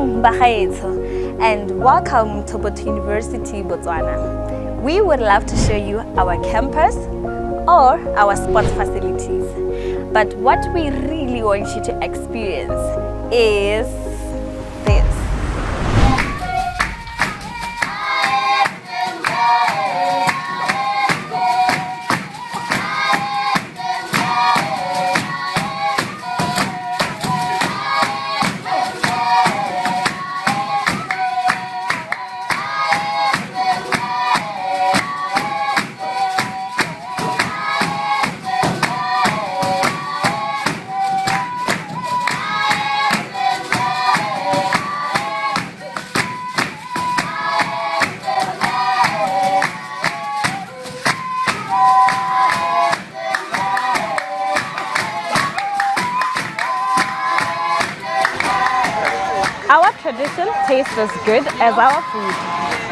Kgotso bagaetsho, and welcome to Botho University, Botswana. We would love to show you our campus or our sports facilities. But what we really want you to experience is this. Our tradition tastes as good as our food.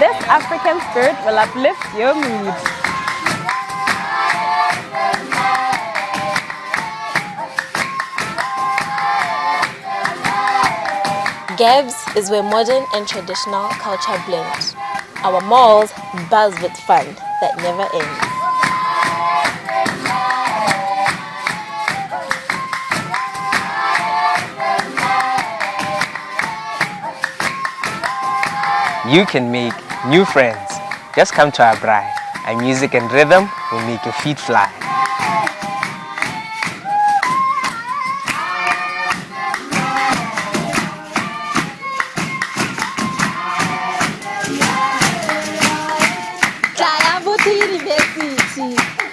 This African spirit will uplift your mood. Gabs is where modern and traditional culture blend. Our malls buzz with fun that never ends. You can make new friends. Just come to our braai. Our music and rhythm will make your feet fly. Botho University.